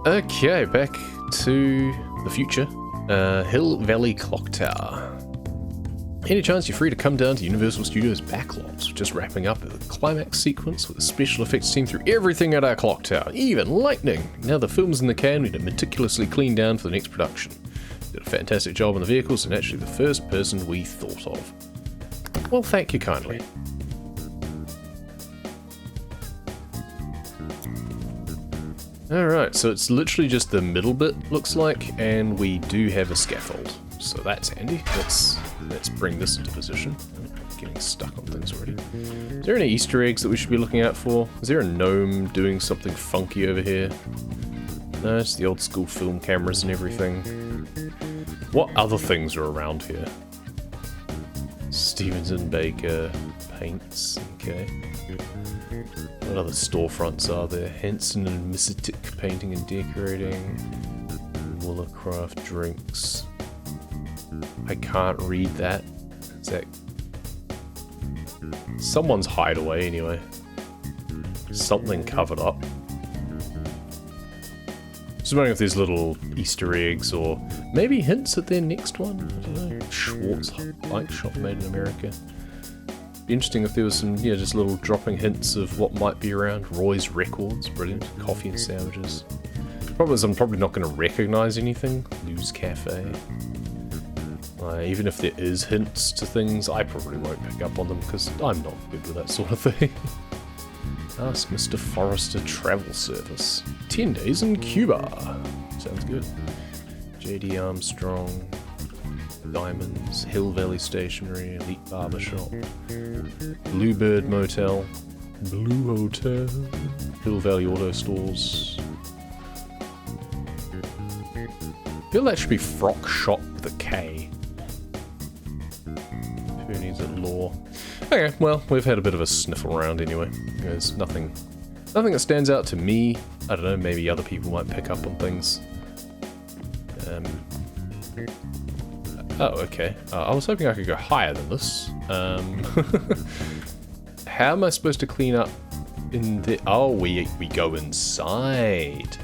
Okay, back to the future. Hill Valley Clock Tower. Any chance you're free to come down to Universal Studios Backlots? Just wrapping up a climax sequence with a special effects team through everything at our clock tower, even lightning. Now the film's in the can, we need to meticulously clean down for the next production. Did a fantastic job on the vehicles and actually the first person we thought of. Well, thank you kindly. Alright, so it's literally just the middle bit, looks like, and we do have a scaffold. So that's handy. Let's bring this into position. I'm getting stuck on things already. Is there any Easter eggs that we should be looking out for? Is there a gnome doing something funky over here? No, it's the old school film cameras and everything. What other things are around here? Stevenson Baker paints, okay. What other storefronts are there? Henson and Missitic painting and decorating. Woollercraft drinks. I can't read that. Is that someone's hideaway anyway? Something covered up. Just wondering if there's little Easter eggs or maybe hints at their next one. I don't know. Schwartz Bike Shop made in America. Be interesting if there was some, yeah, just little dropping hints of what might be around. Roy's Records, brilliant. Coffee and sandwiches. Problem is, I'm probably not going to recognize anything. Lou's Cafe. Even if there is hints to things, I probably won't pick up on them because I'm not good with that sort of thing. Ask Mr. Forrester Travel Service. 10 days in Cuba. Sounds good. JD Armstrong. Diamonds, Hill Valley Stationery, Elite Barbershop, Bluebird Motel, Blue Hotel, Hill Valley Auto Stores. I feel that should be Frock Shop with a K. Who needs a law? Okay, well, we've had a bit of a sniffle around anyway. There's nothing that stands out to me. I don't know, maybe other people might pick up on things. Oh, okay. I was hoping I could go higher than this. How am I supposed to clean up in the... Oh, we go inside.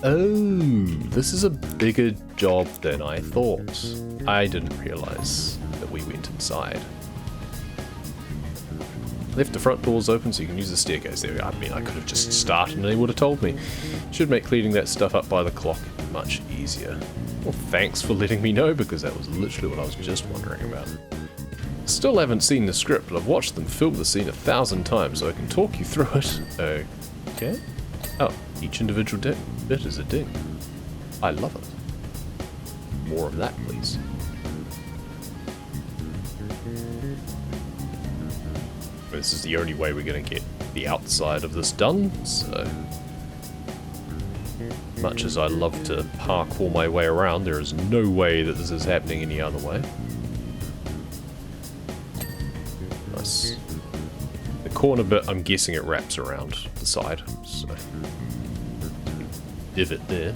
Oh, this is a bigger job than I thought. I didn't realize that we went inside. Left the front doors open so you can use the staircase there. I mean, I could have just started and they would have told me. Should make cleaning that stuff up by the clock much easier. Well, thanks for letting me know, because that was literally what I was just wondering about. Still haven't seen the script, but I've watched them film the scene 1,000 times, so I can talk you through it. Okay. Oh, each individual bit is a ding. I love it. More of that, please. This is the only way we're going to get the outside of this done, so... Much as I love to parkour my way around, there is no way that this is happening any other way. Nice. The corner bit, I'm guessing it wraps around the side, so... Divot there.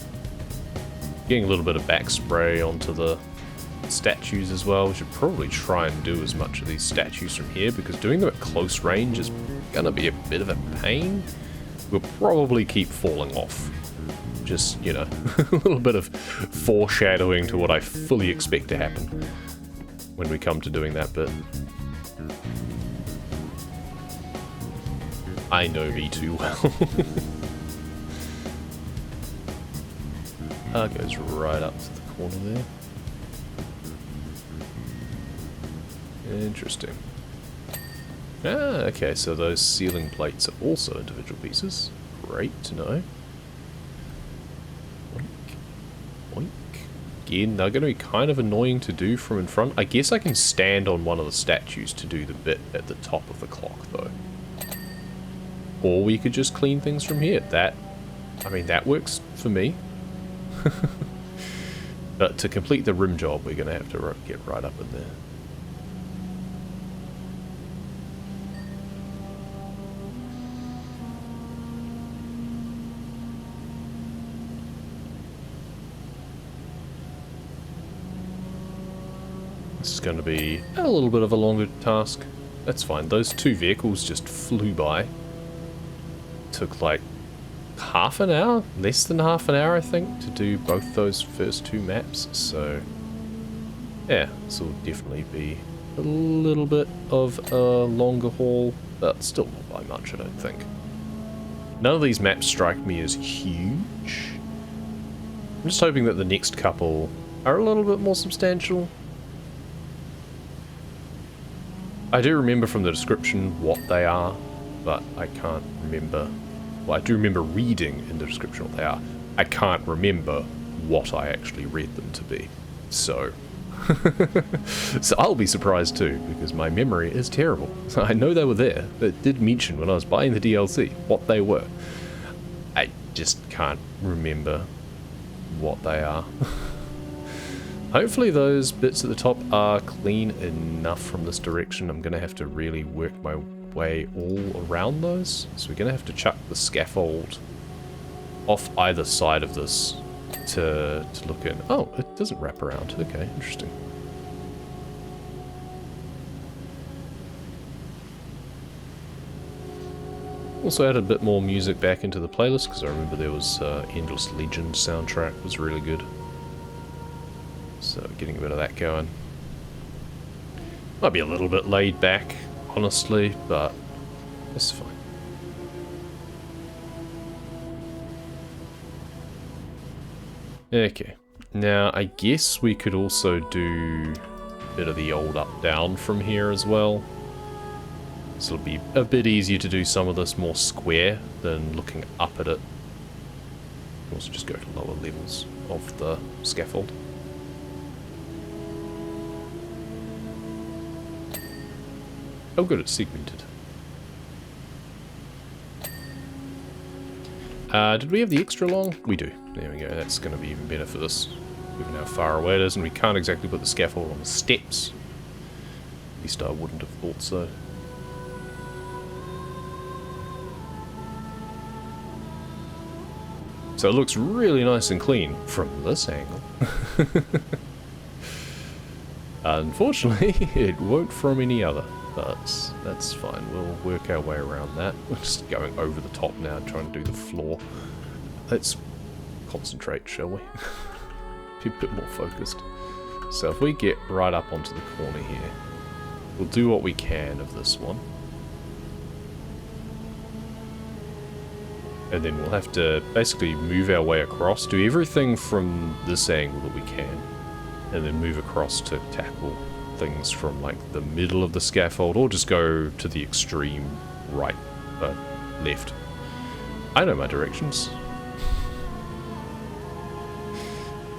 Getting a little bit of back spray onto the statues as well. We should probably try and do as much of these statues from here, because doing them at close range is gonna be a bit of a pain. We'll probably keep falling off. Just, you know, a little bit of foreshadowing to what I fully expect to happen when we come to doing that bit. I know me too well. Goes right up to the corner there. Interesting. Ah, okay, so those ceiling plates are also individual pieces. Great to know. Oink. Again, they're going to be kind of annoying to do from in front. I guess I can stand on one of the statues to do the bit at the top of the clock, though. Or we could just clean things from here. I mean, that works for me. But to complete the rim job, we're going to have to get right up in there. This is going to be a little bit of a longer task. That's fine. Those two vehicles just flew by. Took like half an hour, less than half an hour I think, to do both those first two maps, so yeah, this will definitely be a little bit of a longer haul, but still not by much I don't think. None of these maps strike me as huge. I'm just hoping that the next couple are a little bit more substantial. I do remember from the description what they are, but I can't remember. Well, I do remember reading in the description what they are. I can't remember what I actually read them to be. So, so I'll be surprised too, because my memory is terrible. So I know they were there. It did mention when I was buying the DLC what they were. I just can't remember what they are. Hopefully those bits at the top are clean enough from this direction. I'm going to have to really work my way all around those. So we're going to have to chuck the scaffold off either side of this to look in. Oh, it doesn't wrap around. Okay, interesting. Also added a bit more music back into the playlist because I remember there was Endless Legend soundtrack was really good. So getting a bit of that going. Might be a little bit laid back, honestly, but it's fine. Okay, now I guess we could also do a bit of the old up-down from here as well. So it'll be a bit easier to do some of this more square than looking up at it. Also just go to lower levels of the scaffold. Oh good, it's segmented. Did we have the extra long? We do. There we go, that's going to be even better for this, given how far away it is, and we can't exactly put the scaffold on the steps. At least I wouldn't have thought so. So it looks really nice and clean from this angle. Unfortunately, it won't from any other, but that's fine. We'll work our way around that. We're just going over the top now, trying to do the floor. Let's concentrate, shall we? Be a bit more focused. So if we get right up onto the corner here, we'll do what we can of this one. And then we'll have to basically move our way across, do everything from this angle that we can, and then move across to tackle things from like the middle of the scaffold, or just go to the extreme right, left. I know my directions.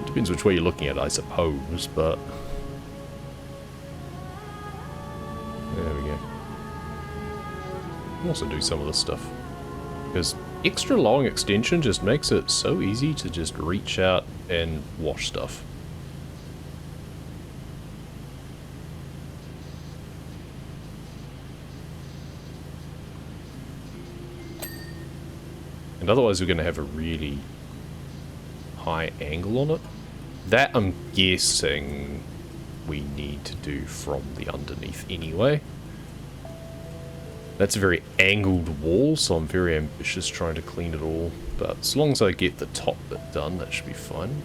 Depends which way you're looking at, I suppose, but... There we go. I'll also do some of this stuff. Because extra long extension just makes it so easy to just reach out and wash stuff. And otherwise we're going to have a really high angle on it. That I'm guessing we need to do from the underneath anyway. That's a very angled wall, so I'm very ambitious trying to clean it all. But as long as I get the top bit done, that should be fine.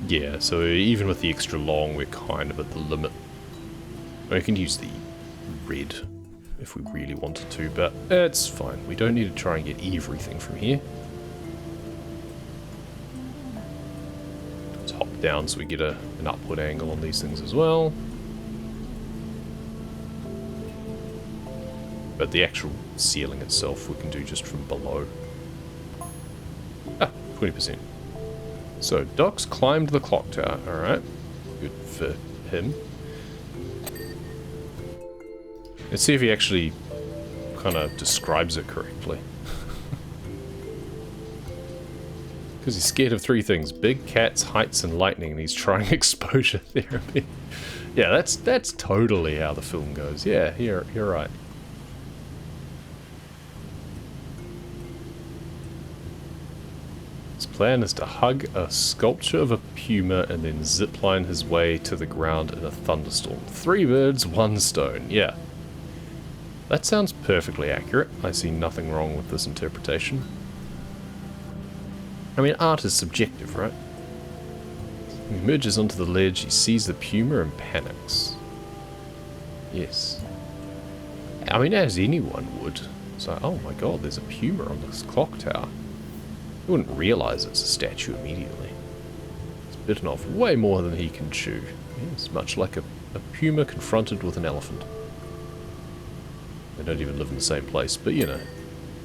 Yeah, so even with the extra long, we're kind of at the limit. I can use the red if we really wanted to, but it's fine. We don't need to try and get everything from here. Let's hop down so we get an upward angle on these things as well. But the actual ceiling itself we can do just from below. Ah, 20%. So, Doc's climbed the clock tower, alright. Good for him. Let's see if he actually kind of describes it correctly. Because he's scared of three things: big cats, heights, and lightning, and he's trying exposure therapy. Yeah, that's totally how the film goes. Yeah, you're right. Let's plan is to hug a sculpture of a puma and then zipline his way to the ground in a thunderstorm. 3 birds, 1 stone. Yeah. That sounds perfectly accurate. I see nothing wrong with this interpretation. I mean, art is subjective, right? He emerges onto the ledge, he sees the puma and panics. Yes. I mean, as anyone would. It's like, oh my god, there's a puma on this clock tower. You wouldn't realise it's a statue immediately. It's bitten off way more than he can chew. It's much like a puma confronted with an elephant. They don't even live in the same place, but you know,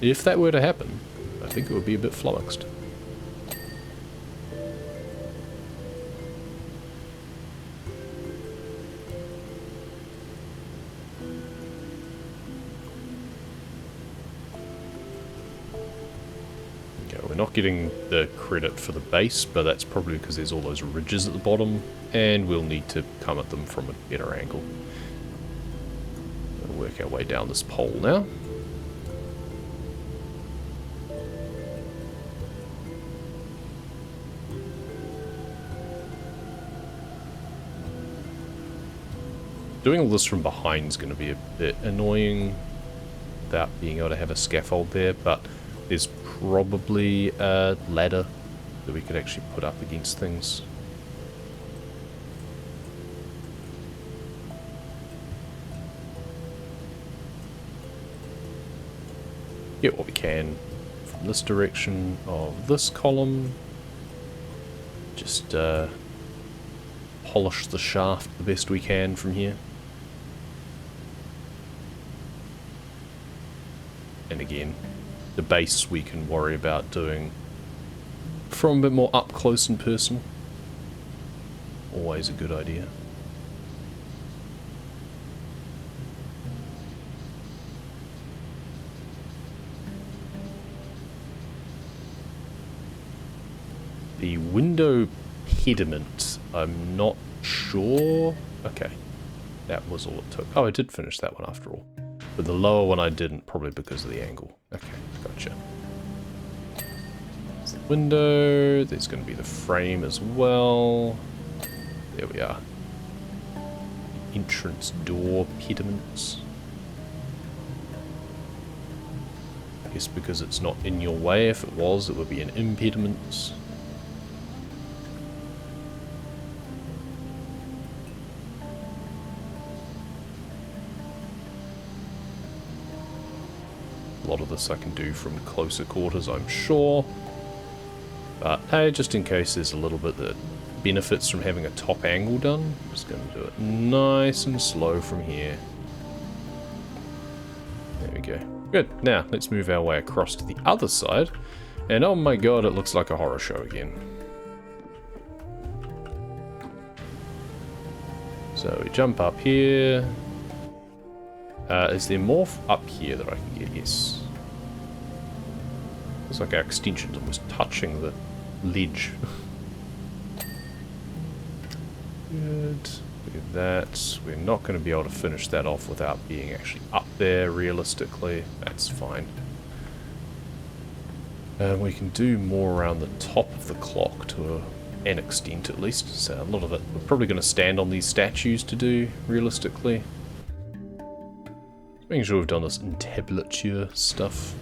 if that were to happen, I think it would be a bit flummoxed. We're not getting the credit for the base, but that's probably because there's all those ridges at the bottom, and we'll need to come at them from a better angle. We'll work our way down this pole now. Doing all this from behind is going to be a bit annoying without being able to have a scaffold there, but there's probably a ladder that we could actually put up against things. Get what we can from this direction of this column. Just polish the shaft the best we can from here. And again, the base we can worry about doing from a bit more up close and personal. Always a good idea. The window pediment, I'm not sure. Okay, that was all it took. Oh, I did finish that one after all. But the lower one I didn't, probably because of the angle. Okay, gotcha. There's the window, there's going to be the frame as well. There we are. The entrance door pediments. I guess because it's not in your way, if it was, it would be an impediment. A lot of this I can do from closer quarters, I'm sure. But hey, just in case there's a little bit that benefits from having a top angle done, I'm just going to do it nice and slow from here. There we go. Good. Now, let's move our way across to the other side. And oh my god, it looks like a horror show again. So we jump up here. Is there more up here that I can get? Yes. Looks like our extension's almost touching the ledge. Good. Look at that. We're not going to be able to finish that off without being actually up there realistically. That's fine. We can do more around the top of the clock to an extent at least. So a lot of it we're probably going to stand on these statues to do realistically. Making sure we've done this entablature stuff.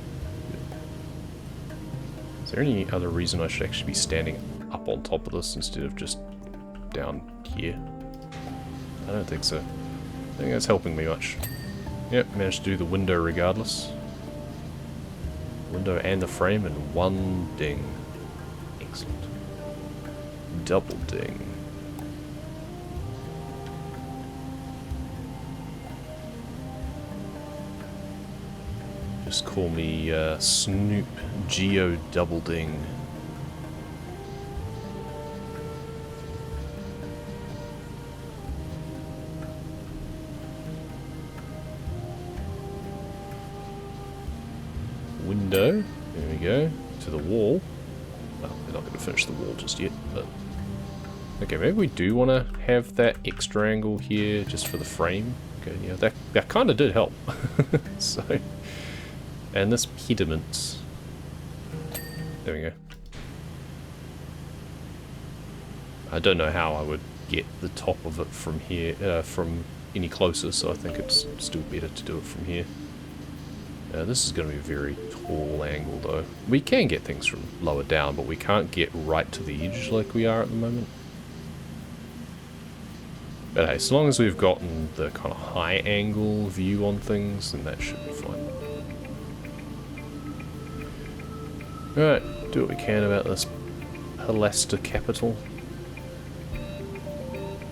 Is there any other reason I should actually be standing up on top of this instead of just down here? I don't think so. I think that's helping me much. Yep, managed to do the window regardless. Window and the frame in one ding. Excellent. Double ding. Just call me Snoop Geo Double Ding. Window. There we go. To the wall. Well, we're not going to finish the wall just yet, but... Okay, maybe we do want to have that extra angle here just for the frame. Okay, yeah, that kind of did help. So... And this pediment. There we go. I don't know how I would get the top of it from here, from any closer, so I think it's still better to do it from here. This is going to be a very tall angle though. We can get things from lower down, but we can't get right to the edge like we are at the moment. But hey, as long as we've gotten the kind of high angle view on things, then that should be fine. Alright, do what we can about this Palasta capital.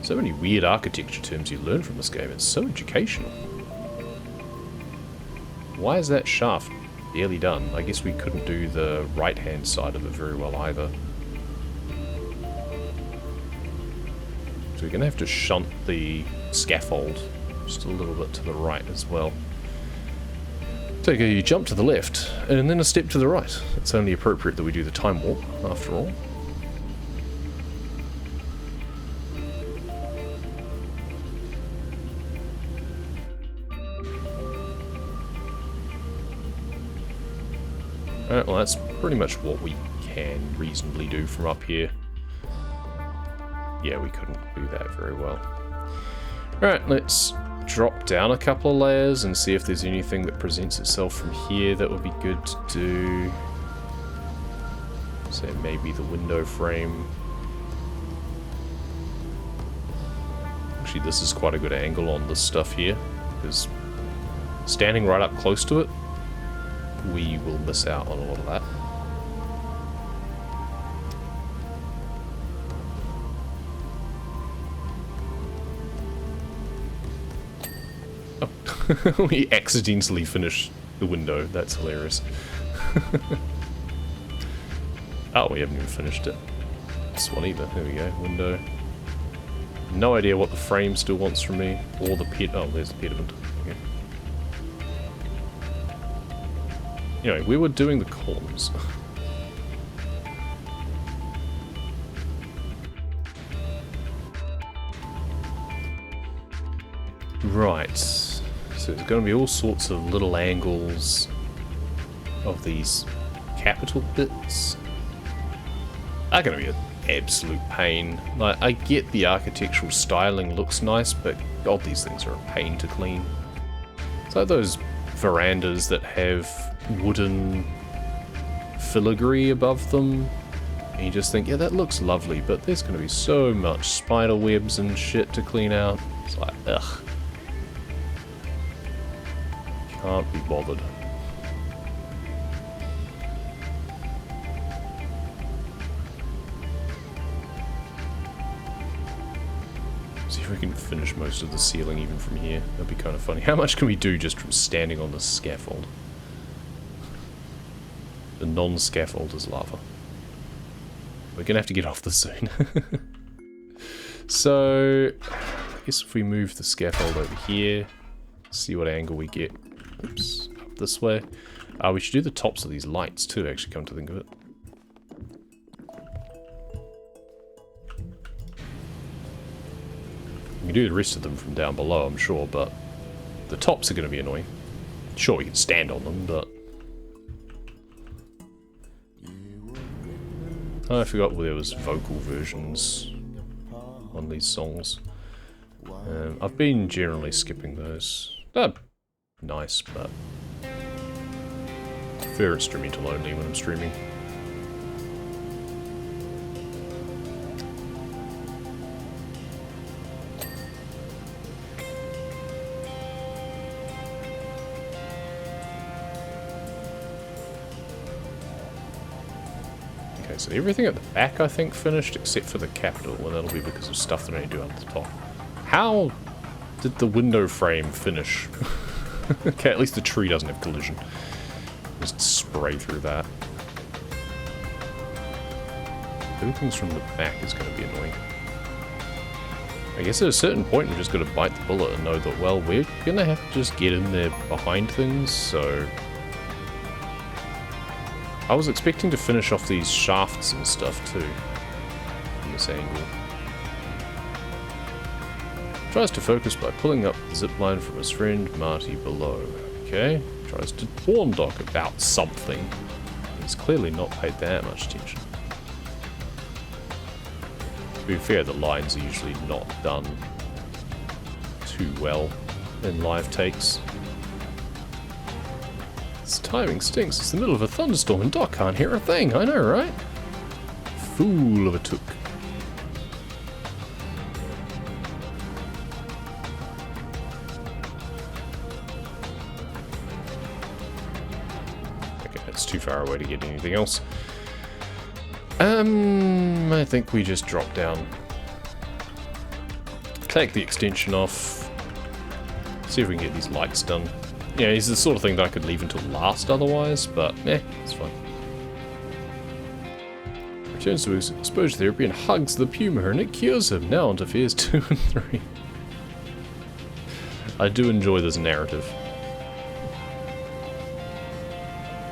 So many weird architecture terms you learn from this game, it's so educational. Why is that shaft barely done? I guess we couldn't do the right-hand side of it very well either. So we're going to have to shunt the scaffold just a little bit to the right as well. Take a jump to the left, and then a step to the right. It's only appropriate that we do the time warp, after all. Alright, well that's pretty much what we can reasonably do from up here. Yeah, we couldn't do that very well. Alright, let's drop down a couple of layers and see if there's anything that presents itself from here that would be good to do. So maybe the window frame. Actually, this is quite a good angle on this stuff here, because standing right up close to it, we will miss out on a lot of that. Oh, we accidentally finished the window. That's hilarious. Oh, we haven't even finished it. This one either. There we go. Window. No idea what the frame still wants from me, or the pet. Oh, there's the pediment. Okay. Anyway, we were doing the columns. Right. So there's going to be all sorts of little angles of these capital bits. Are going to be an absolute pain. Like, I get the architectural styling looks nice, but god, these things are a pain to clean. It's like those verandas that have wooden filigree above them, and you just think, yeah, that looks lovely, but there's going to be so much spider webs and shit to clean out. It's like, ugh. Can't be bothered. See if we can finish most of the ceiling even from here. That'd be kind of funny. How much can we do just from standing on the scaffold? The non-scaffold is lava. We're gonna have to get off this soon. So, I guess if we move the scaffold over here, see what angle we get. Oops, up this way. We should do the tops of these lights too, actually, come to think of it. We can do the rest of them from down below, I'm sure, but the tops are going to be annoying. Sure, we can stand on them, but... Oh, I forgot there was vocal versions on these songs. I've been generally skipping those. They're nice, but I prefer instrumental only when I'm streaming. Okay, so everything at the back I think finished except for the capital, and that'll be because of stuff that I need to do at the top. How did the window frame finish? Okay, at least the tree doesn't have collision. Just spray through that. Doing things from the back is going to be annoying. I guess at a certain point we're just going to bite the bullet and know that, well, we're going to have to just get in there behind things, so... I was expecting to finish off these shafts and stuff too, from this angle. Tries to focus by pulling up the zipline from his friend Marty below. Okay. Tries to pawn dock about something. He's clearly not paid that much attention. be fair, the lines are usually not done too well in live takes. This timing stinks. It's the middle of a thunderstorm and Doc can't hear a thing. I know, right? Fool of a took. Okay, that's too far away to get anything else. I think we just drop down. Take the extension off. See if we can get these lights done. Yeah, it's the sort of thing that I could leave until last otherwise, but it's fine. Returns to his exposure therapy and hugs the puma and it cures him. Now onto fears 2 and 3. I do enjoy this narrative.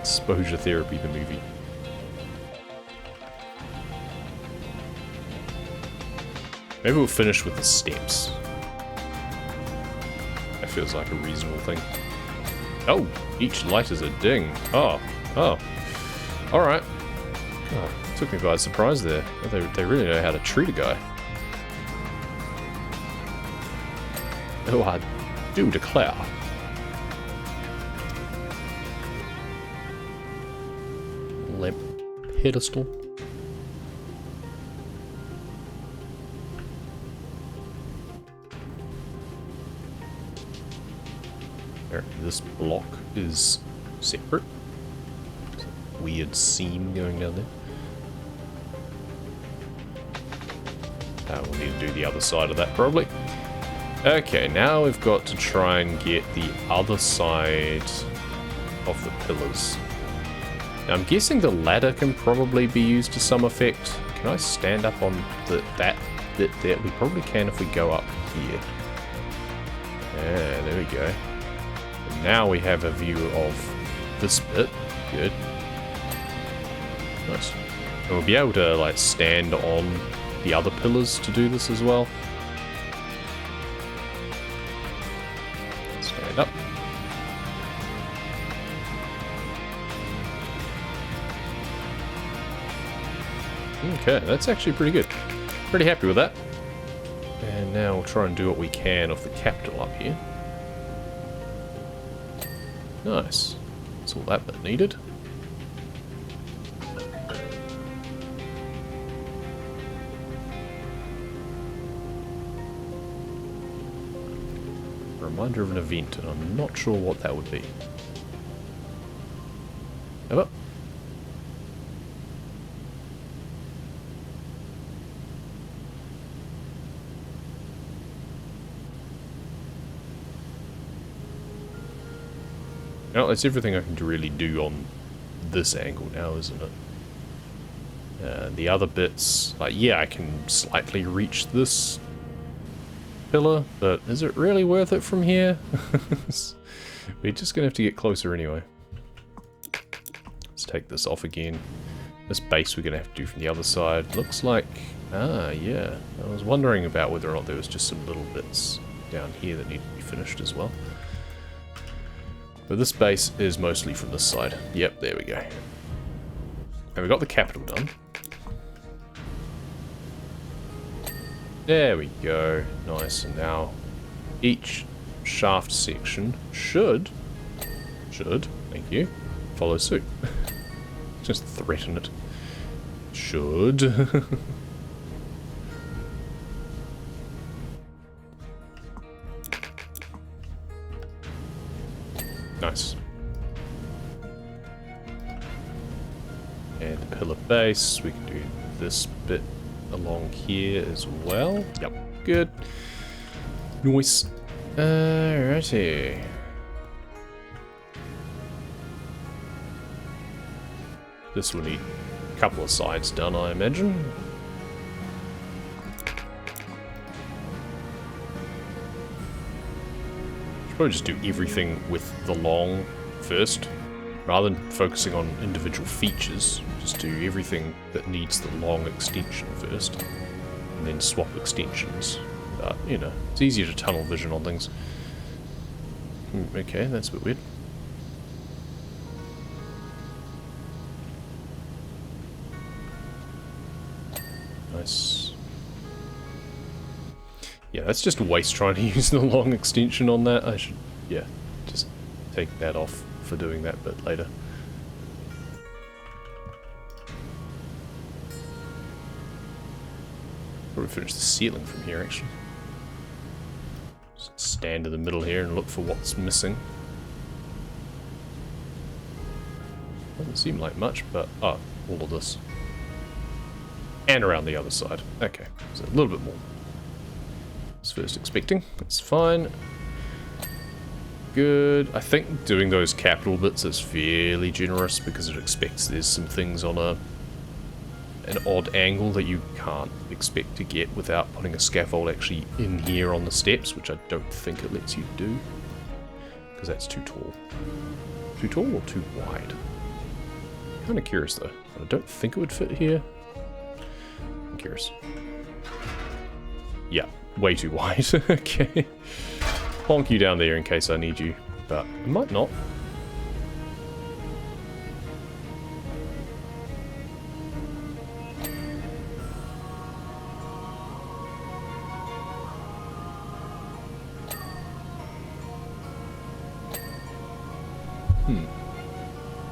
Exposure therapy, the movie. Maybe we'll finish with the steps. That feels like a reasonable thing. Oh, each light is a ding. Oh. Alright. Oh, took me by surprise there. They really know how to treat a guy. Oh, I do declare. Lamp pedestal. This block is separate. Weird seam going down there. We'll need to do the other side of that probably. Okay, now we've got to try and get the other side of the pillars. Now I'm guessing the ladder can probably be used to some effect. Can I stand up on that bit there? We probably can if we go up here. Yeah, there we go. Now we have a view of this bit. Good. Nice. And we'll be able to, like, stand on the other pillars to do this as well. Stand up. Okay, that's actually pretty good. Pretty happy with that. And now we'll try and do what we can of the capital up here. Nice. That's all that bit needed. A reminder of an event, and I'm not sure what that would be. Ever? Well, that's everything I can really do on this angle now, isn't it? The other bits, like, yeah, I can slightly reach this pillar, but is it really worth it from here? We're just gonna have to get closer anyway. Let's take this off again. This base we're gonna have to do from the other side. Looks like, yeah. I was wondering about whether or not there was just some little bits down here that need to be finished as well. But this base is mostly from this side. Yep, there we go. And we got the capital done. There we go. Nice. And now each shaft section should, thank you, follow suit. Just threaten it. Should. Nice. And the pillar base, we can do this bit along here as well. Yep, good. Nice. Alrighty. This will need a couple of sides done, I imagine. Probably just do everything with the long first, rather than focusing on individual features. Just do everything that needs the long extension first, and then swap extensions. But, you know, it's easier to tunnel vision on things. Okay, that's a bit weird. Nice. Yeah, that's just a waste trying to use the long extension on that. I should, yeah, just take that off for doing that bit later. Probably finish the ceiling from here, actually. Just stand in the middle here and look for what's missing. Doesn't seem like much, but... oh, all of this. And around the other side. Okay, so a little bit more. Was first expecting. That's fine. Good. I think doing those capital bits is fairly generous because it expects there's some things on an odd angle that you can't expect to get without putting a scaffold actually in here on the steps, which I don't think it lets you do. Because that's too tall. Too tall or too wide? Kind of curious though. I don't think it would fit here. I'm curious. Yeah, way too wide. Okay. Honk you down there in case I need you, but I might not.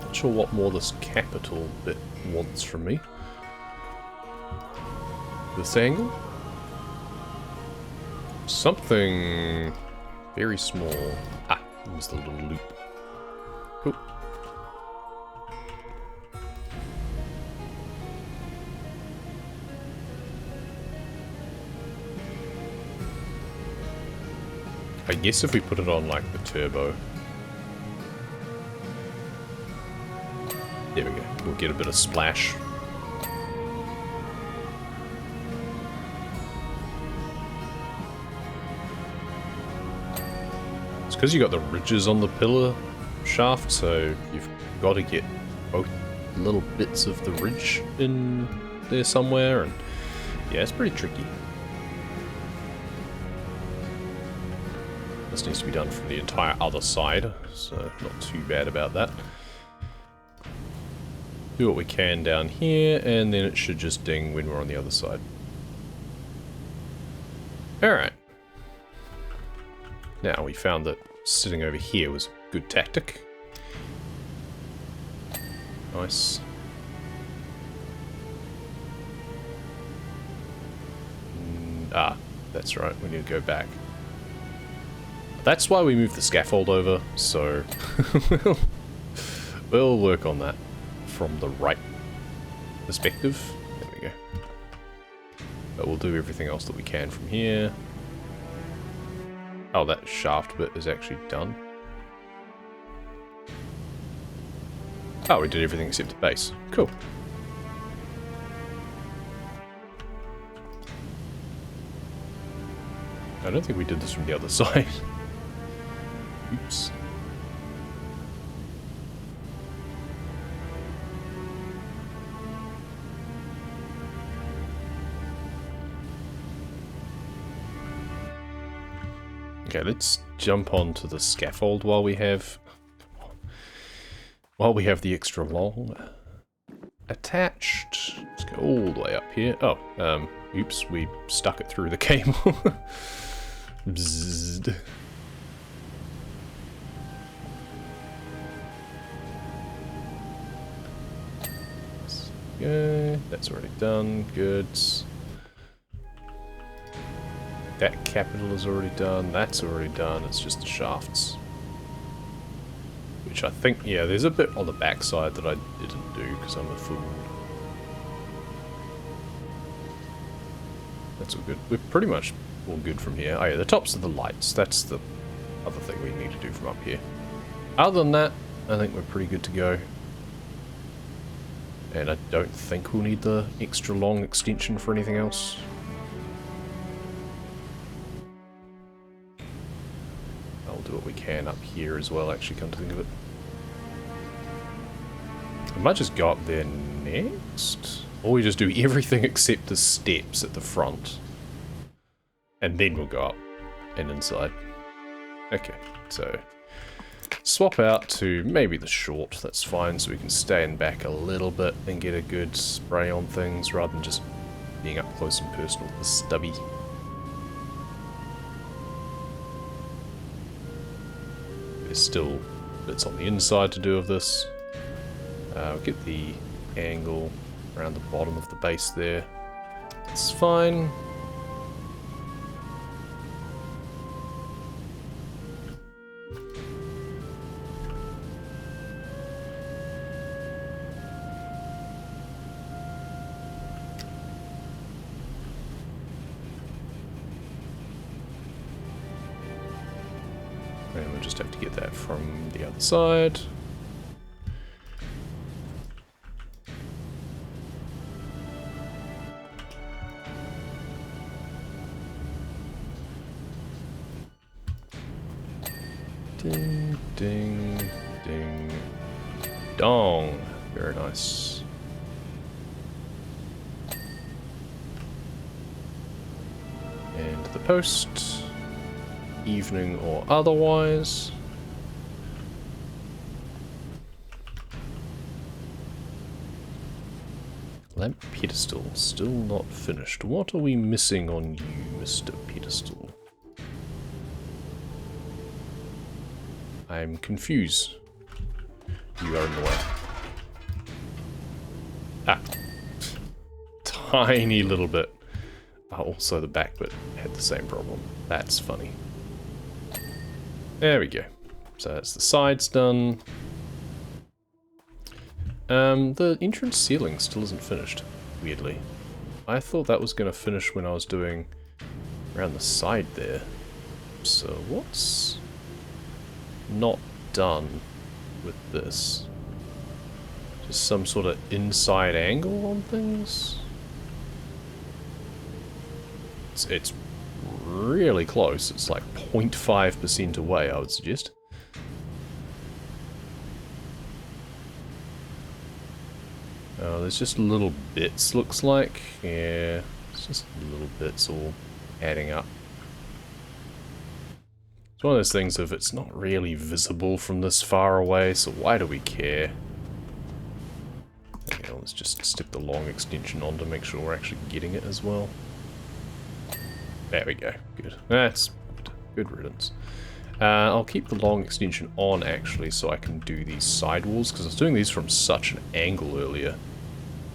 Not sure what more this capital bit wants from me. This angle? Something very small. Ah, there's the little loop. Cool. I guess if we put it on like the turbo. There we go. We'll get a bit of splash. It's because you got the ridges on the pillar shaft, so you've got to get both little bits of the ridge in there somewhere, and yeah, it's pretty tricky. This needs to be done from the entire other side, so not too bad about that. Do what we can down here, and then it should just ding when we're on the other side. Alright. Now, we found that sitting over here was a good tactic. Nice. Ah, that's right, we need to go back. That's why we moved the scaffold over, so we'll work on that from the right perspective. There we go. But we'll do everything else that we can from here. Oh, that shaft bit is actually done. Oh, we did everything except the base. Cool. I don't think we did this from the other side. Oops. Okay, let's jump onto the scaffold while we have the extra long attached. Let's go all the way up here. Oh, oops, we stuck it through the cable. Bzzzt. Okay, that's already done. Good. That capital is already done. That's already done. It's just the shafts. Which I think, yeah, there's a bit on the back side that I didn't do because I'm a fool. That's all good. We're pretty much all good from here. Oh yeah, the tops of the lights. That's the other thing we need to do from up here. Other than that, I think we're pretty good to go. And I don't think we'll need the extra long extension for anything else. I'll do what we can up here as well, actually, come to think of it. I might just go up there next. Or we just do everything except the steps at the front. And then we'll go up and inside. Okay, so swap out to maybe the short, that's fine, so we can stand back a little bit and get a good spray on things rather than just being up close and personal with the stubby. there's still bits on the inside to do of this. We'll get the angle around the bottom of the base there. It's fine. And we'll just have to get that from the other side. Ding, ding, ding, dong. Very nice. And the post, evening or otherwise. Lamp pedestal, still not finished. What are we missing on you, Mr. Pedestal? I'm confused. You are in the way. Ah. Tiny little bit. Also the back bit had the same problem. That's funny. There we go. So that's the sides done. The entrance ceiling still isn't finished, weirdly. I thought that was going to finish when I was doing around the side there. So what's not done with this? Just some sort of inside angle on things? It's really close. It's like 0.5% away, I would suggest. Oh, there's just little bits, looks like. Yeah, it's just little bits all adding up. It's one of those things of it's not really visible from this far away, so why do we care? Okay, let's just stick the long extension on to make sure we're actually getting it as well. There we go. Good. That's good riddance. I'll keep the long extension on, actually, so I can do these sidewalls, because I was doing these from such an angle earlier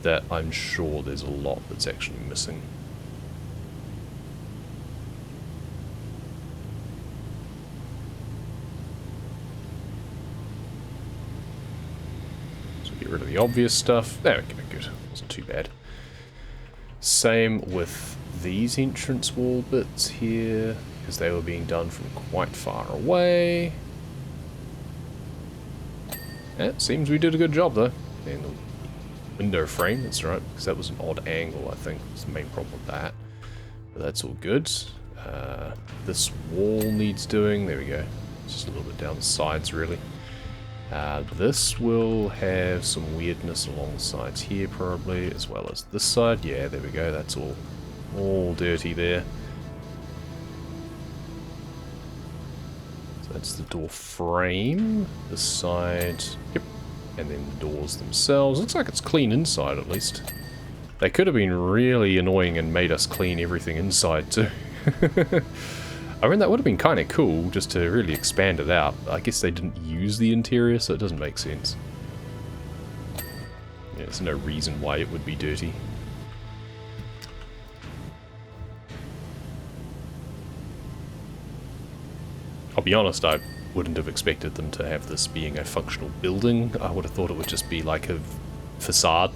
that I'm sure there's a lot that's actually missing. So get rid of the obvious stuff. There we go, good. Wasn't too bad. Same with these entrance wall bits here, because they were being done from quite far away. It seems we did a good job though. And the window frame, that's right, because that was an odd angle, I think, was the main problem with that. But that's all good. This wall needs doing, there we go. Just a little bit down the sides, really. This will have some weirdness along the sides here, probably, as well as this side. Yeah, there we go, that's all dirty there. So that's the door frame, the side, yep, and then the doors themselves. Looks like it's clean inside, at least. They could have been really annoying and made us clean everything inside, too. I mean, that would have been kind of cool, just to really expand it out. I guess they didn't use the interior, so it doesn't make sense. Yeah, there's no reason why it would be dirty. I'll be honest, I wouldn't have expected them to have this being a functional building. I would have thought it would just be like a facade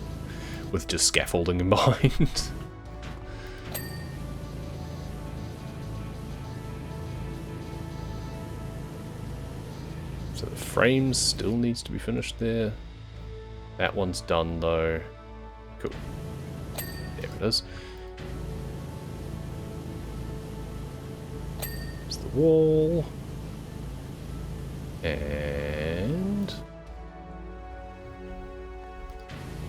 with just scaffolding in behind. So the frame still needs to be finished there. That one's done though. Cool. There it is. There's the wall. And...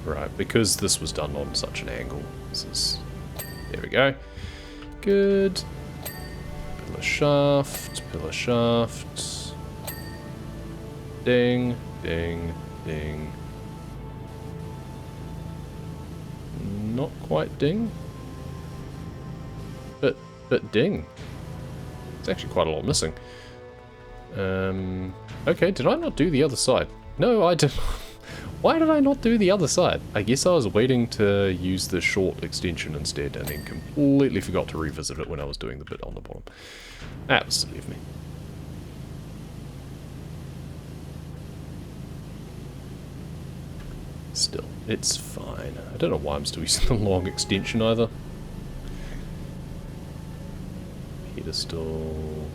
right, because this was done on such an angle. This is... there we go. Good. Pillar shaft, pillar shaft. Ding, ding, ding. Not quite ding. But ding. It's actually quite a lot missing. Okay, did I not do the other side? No, I didn't. Why did I not do the other side? I guess I was waiting to use the short extension instead and then completely forgot to revisit it when I was doing the bit on the bottom. That was silly of me. Still, it's fine. I don't know why I'm still using the long extension either. Pedestal.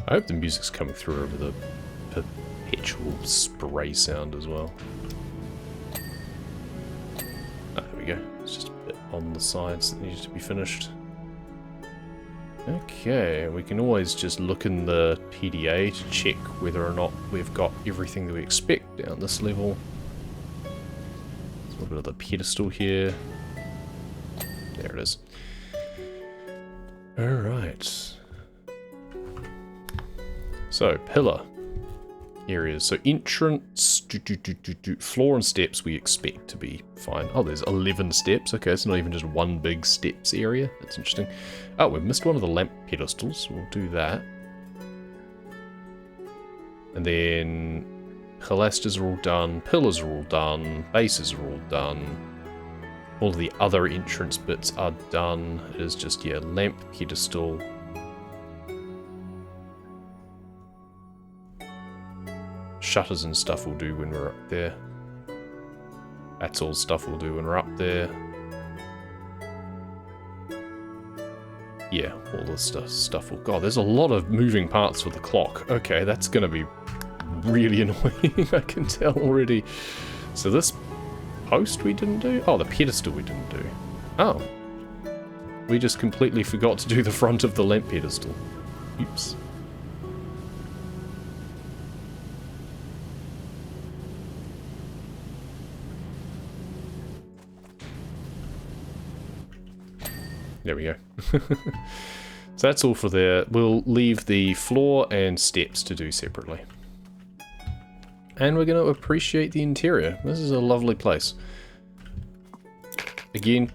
I hope the music's coming through over the perpetual spray sound as well. Ah, there we go. It's just a bit on the sides that needs to be finished. Okay, we can always just look in the PDA to check whether or not we've got everything that we expect down this level. There's a little bit of the pedestal here. There it is. Alright. So, pillar areas. So, entrance, floor and steps we expect to be fine. Oh, there's 11 steps. Okay, it's not even just one big steps area. That's interesting. Oh, we've missed one of the lamp pedestals. We'll do that. And then pilasters are all done. Pillars are all done. Bases are all done. All the other entrance bits are done. It is just, yeah, lamp pedestal. Shutters and stuff we'll do when we're up there. That's all stuff we'll do when we're up there. Yeah, all this stuff will... God, there's a lot of moving parts for the clock. Okay, that's going to be really annoying, I can tell already. So this post we didn't do? Oh, the pedestal we didn't do. Oh. We just completely forgot to do the front of the lamp pedestal. Oops. There we go. So that's all for there. We'll leave the floor and steps to do separately. And we're going to appreciate the interior. This is a lovely place. Again,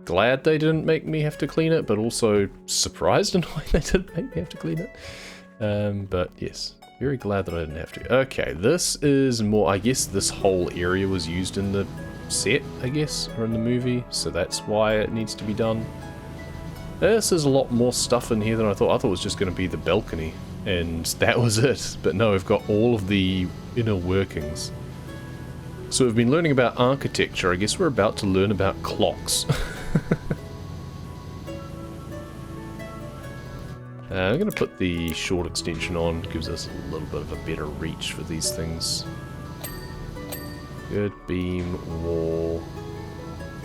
glad they didn't make me have to clean it, but also surprised and why they didn't make me have to clean it. But yes, very glad that I didn't have to. Okay, this is more, I guess this whole area was used in the set, I guess, or in the movie, so that's why it needs to be done. This is a lot more stuff in here than I thought. I thought it was just going to be the balcony, and that was it. But no, we've got all of the inner workings. So we've been learning about architecture. I guess we're about to learn about clocks. I'm going to put the short extension on. Gives us a little bit of a better reach for these things. Good beam, wall.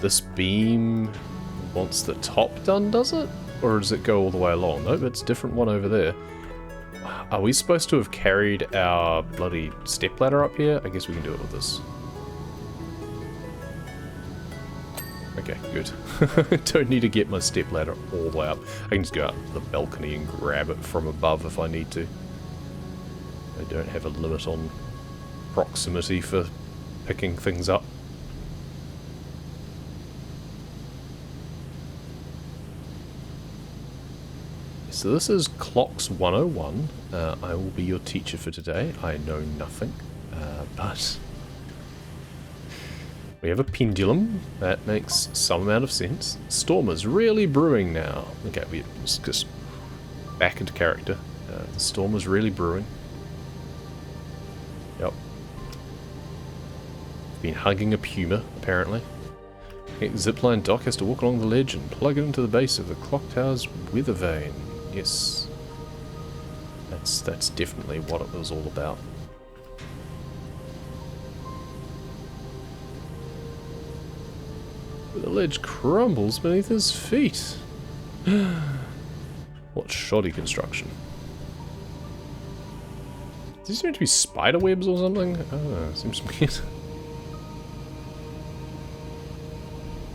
This beam... wants the top done, does it? Or does it go all the way along? Nope, it's a different one over there. Are we supposed to have carried our bloody stepladder up here? I guess we can do it with this. Okay, good. Don't need to get my stepladder all the way up. I can just go out to the balcony and grab it from above if I need to. I don't have a limit on proximity for picking things up. So this is Clocks 101. I will be your teacher for today. I know nothing, but we have a pendulum. That makes some amount of sense. Storm is really brewing now. Okay, let's just back into character. The storm is really brewing. Yep. Been hugging a puma, apparently. Okay, zipline dock has to walk along the ledge and plug it into the base of the clock tower's weather vane. Yes, that's definitely what it was all about. The ledge crumbles beneath his feet. What shoddy construction. Is this meant to be spider webs or something? Oh, seems weird.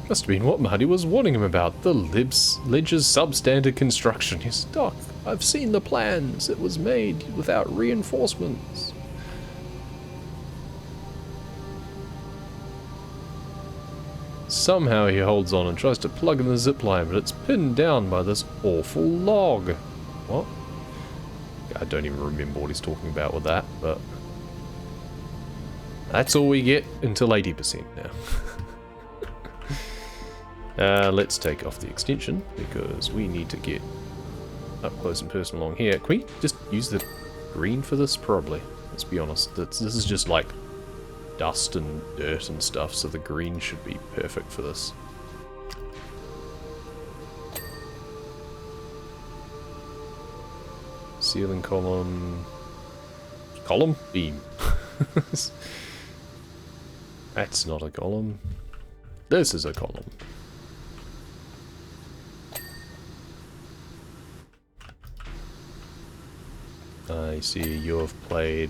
Must have been what Marty was warning him about. The ledge's substandard construction. Yes, Doc, I've seen the plans. It was made without reinforcements. Somehow he holds on and tries to plug in the zip line, but it's pinned down by this awful log. What? I don't even remember what he's talking about with that, but that's all we get until 80% now. Let's take off the extension because we need to get up close and personal along here. Can we just use the green for this? Probably. Let's be honest. This is just like dust and dirt and stuff, so the green should be perfect for this. Ceiling column... Column? Beam. That's not a column. This is a column. I see you have played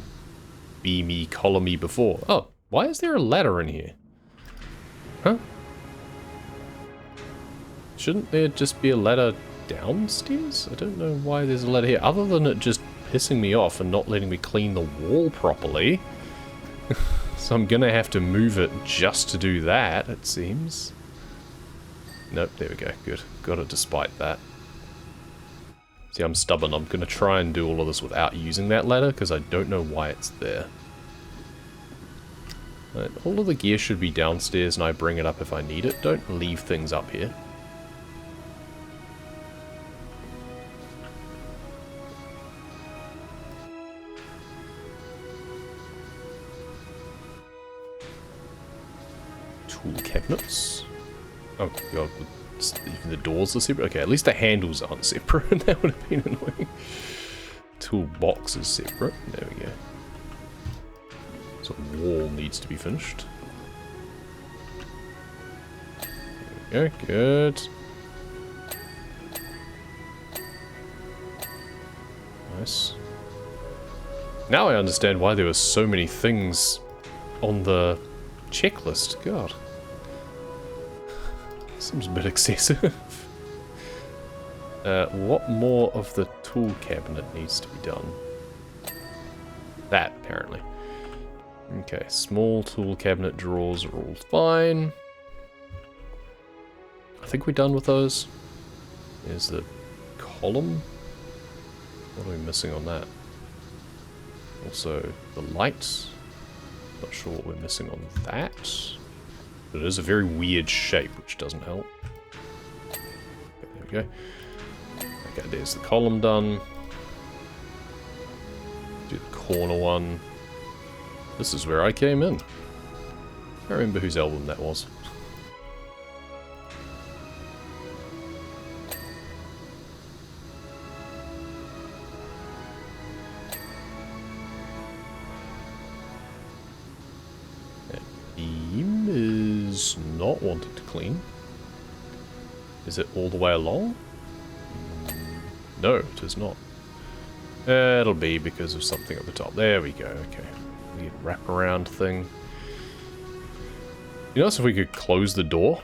beamy columny before. Oh, why is there a ladder in here? Huh? Shouldn't there just be a ladder downstairs? I don't know why there's a ladder here, other than it just pissing me off and not letting me clean the wall properly. So I'm gonna have to move it just to do that, it seems. Nope, there we go, good. Got it despite that. See, I'm stubborn. I'm gonna try and do all of this without using that ladder, because I don't know why it's there. Right, all of the gear should be downstairs and I bring it up if I need it. Don't leave things up here. Tool cabinets. Oh god, even the doors are separate. Okay, at least the handles aren't separate. That would have been annoying. Toolbox is separate. There we go. So the wall needs to be finished. There we go, good. Nice. Now I understand why there were so many things on the checklist. God. Seems a bit excessive. What more of the tool cabinet needs to be done? That, apparently. Okay, small tool cabinet drawers are all fine. I think we're done with those. There's the column. What are we missing on that? Also, the lights. Not sure what we're missing on that. But it is a very weird shape, which doesn't help. Okay, there we go. Okay, there's the column done. Do the corner one. This is where I came in. I can't remember whose album that was. That beam is not wanting to clean. Is it all the way along? No, it is not. It'll be because of something at the top. There we go, okay. Weird wraparound thing. You notice if we could close the door?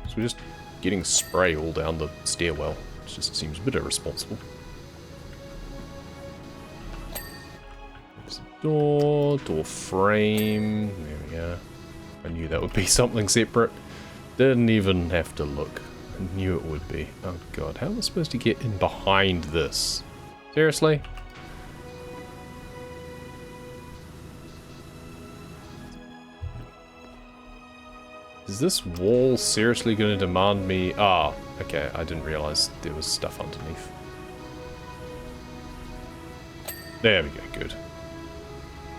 So we're just getting spray all down the stairwell. It just seems a bit irresponsible. There's a door frame. There we go. I knew that would be something separate. Didn't even have to look. I knew it would be. Oh god, how am I supposed to get in behind this? Seriously? Is this wall seriously going to demand me... Ah, okay, I didn't realize there was stuff underneath. There we go, good.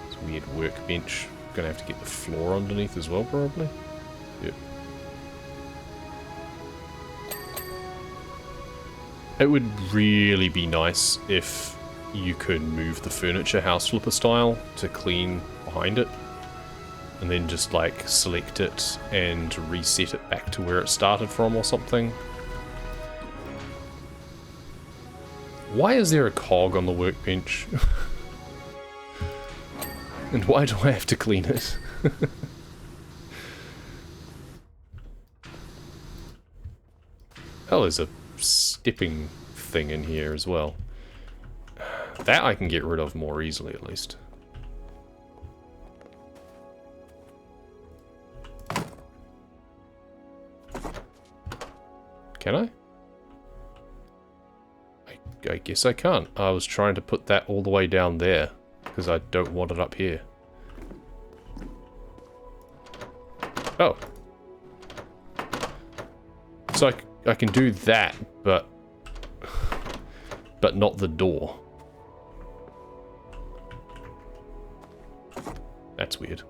It's a weird workbench. Gonna have to get the floor underneath as well, probably. Yep. It would really be nice if you could move the furniture house flipper style to clean behind it. And then just like select it and reset it back to where it started from or something. Why is there a cog on the workbench? And why do I have to clean it? Oh, there's a stepping thing in here as well. That I can get rid of more easily, at least. Can I? I guess I can't. I was trying to put that all the way down there, because I don't want it up here. Oh. So I can do that, but not the door. That's weird.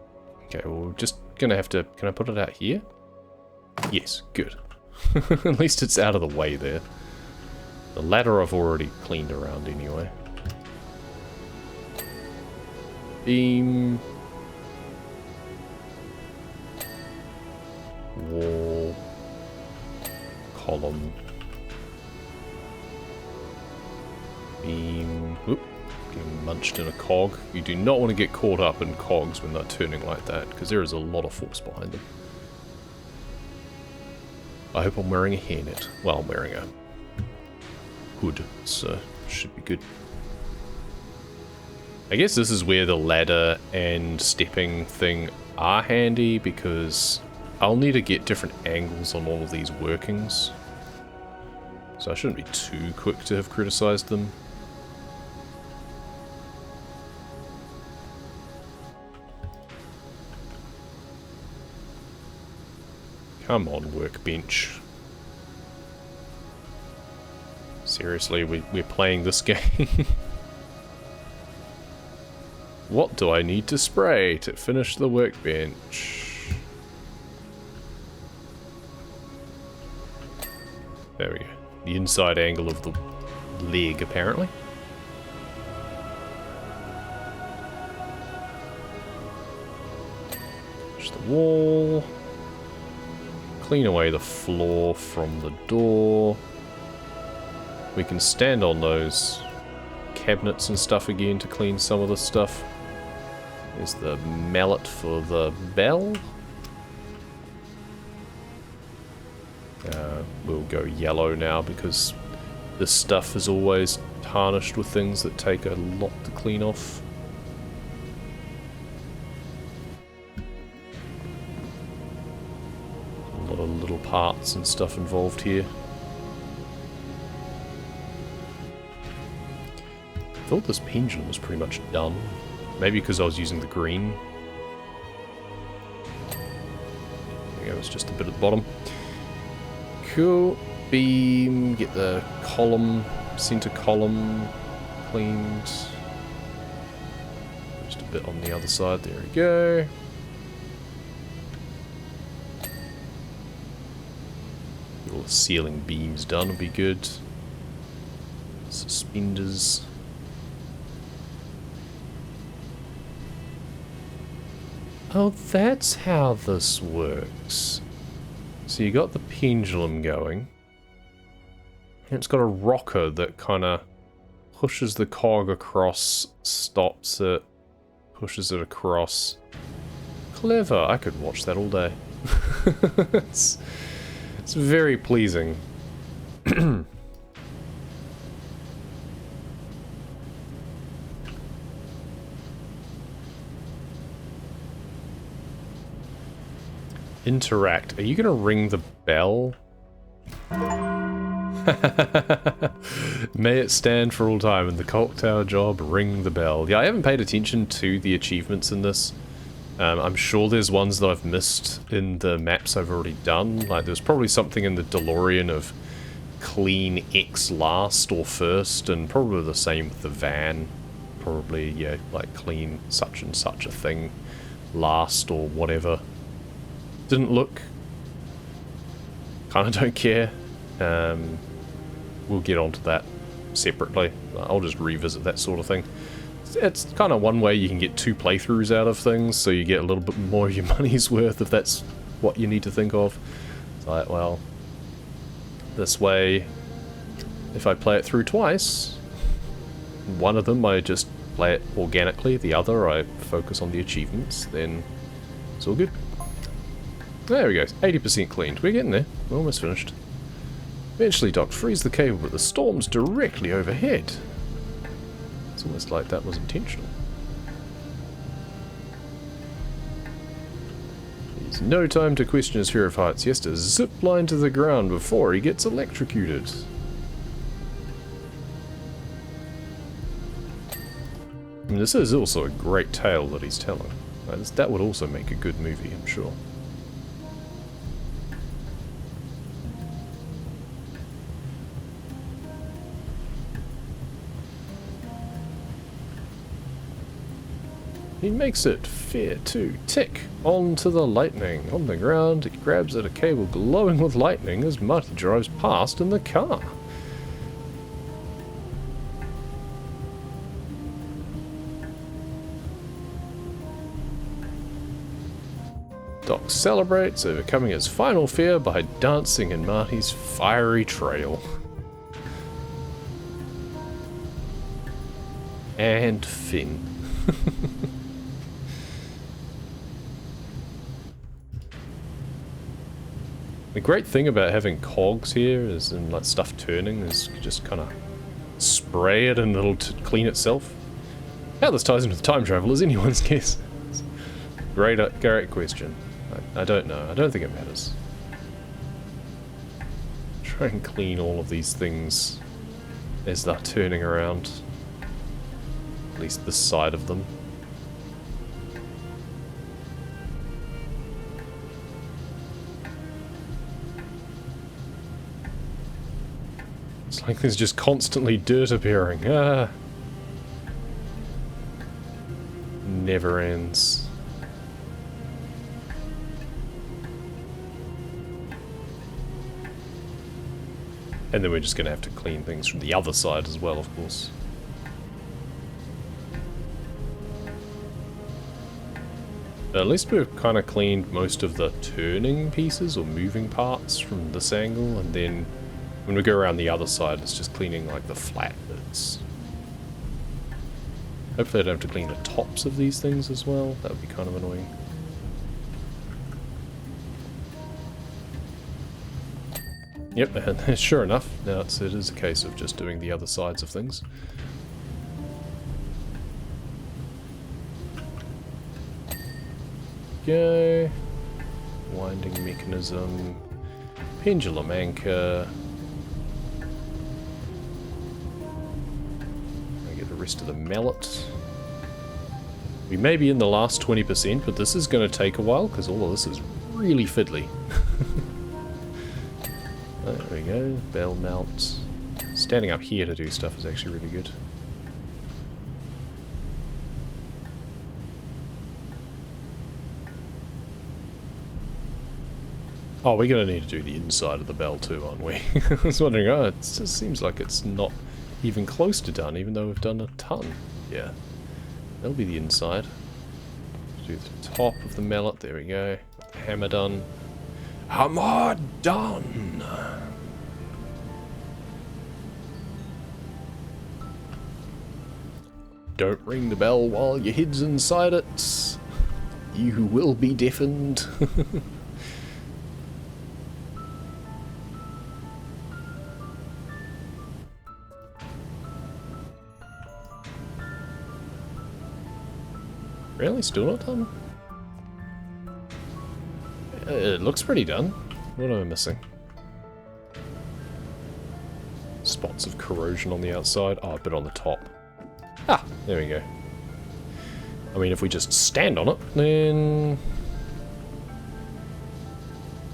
Okay, well, we're just gonna have to... Can I put it out here? Yes, good. At least it's out of the way there. The ladder I've already cleaned around anyway. Beam. Wall. Column. Beam. Oop. Getting munched in a cog. You do not want to get caught up in cogs when they're turning like that, because there is a lot of force behind them. I hope I'm wearing a hairnet. Well, I'm wearing a hood, so should be good. I guess this is where the ladder and stepping thing are handy, because I'll need to get different angles on all of these workings. So I shouldn't be too quick to have criticized them. Come on, workbench. Seriously, we're playing this game. What do I need to spray to finish the workbench? There we go. The inside angle of the leg, apparently. Push the wall. Clean away the floor from the door. We can stand on those cabinets and stuff again to clean some of the stuff. There's the mallet for the bell. We'll go yellow now because this stuff is always tarnished with things that take a lot to clean off. A lot of little parts and stuff involved here. I thought this pendulum was pretty much done. Maybe because I was using the green. There you go, it's just a bit at the bottom. Cool. Beam, get the column, center column cleaned. Just a bit on the other side, there we go. Get all the ceiling beams done would be good. Suspenders. Oh, that's how this works. So you got the pendulum going. And it's got a rocker that kind of pushes the cog across, stops it, pushes it across. Clever. I could watch that all day. it's very pleasing. Interact. Are you going to ring the bell? May it stand for all time in the clock tower job, ring the bell. Yeah, I haven't paid attention to the achievements in this. I'm sure there's ones that I've missed in the maps I've already done. Like, there's probably something in the DeLorean of clean X last or first, and probably the same with the van. Probably, yeah, like clean such and such a thing last or whatever. Didn't look. Kinda don't care. We'll get onto that separately. I'll just revisit that sort of thing. It's kind of one way you can get 2 playthroughs out of things, so you get a little bit more of your money's worth if that's what you need to think of. It's like, well, this way, if I play it through twice, one of them I just play it organically, the other I focus on the achievements, then it's all good. There we go, 80% cleaned. We're getting there. We're almost finished. Eventually, Doc, freeze the cable, but the storm's directly overhead. It's almost like that was intentional. There's no time to question his fear of heights. He has to zip line to the ground before he gets electrocuted. I mean, this is also a great tale that he's telling. That would also make a good movie, I'm sure. He makes it fair too. Tick! Onto the lightning. On the ground, it grabs at a cable glowing with lightning as Marty drives past in the car. Doc celebrates, overcoming his final fear by dancing in Marty's fiery trail. And Finn. The great thing about having cogs here is, and like stuff turning, is you just kind of spray it and it'll clean itself. How this ties into time travel is anyone's guess. Great question. I don't know. I don't think it matters. Try and clean all of these things as they're turning around. At least this side of them. It's like there's just constantly dirt appearing. Ah. Never ends. And then we're just going to have to clean things from the other side as well, of course. At least we've kind of cleaned most of the turning pieces or moving parts from this angle, and then when we go around the other side, it's just cleaning like the flat bits. Hopefully I don't have to clean the tops of these things as well. That would be kind of annoying. Yep, and sure enough, now it is a case of just doing the other sides of things. Go. Winding mechanism. Pendulum anchor. I get the rest of the mallet. We may be in the last 20%, but this is going to take a while because all of this is really fiddly. There we go, bell mount. Standing up here to do stuff is actually really good. Oh, we're going to need to do the inside of the bell too, aren't we? I was wondering, oh, it just seems like it's not even close to done, even though we've done a ton. Yeah, that'll be the inside. Do the top of the mallet, there we go. Hammer done. Hammer done! Don't ring the bell while your head's inside it. You will be deafened. Really? Still not done? It looks pretty done. What am I missing? Spots of corrosion on the outside. Oh, a bit on the top. Ah, there we go. I mean, if we just stand on it, then...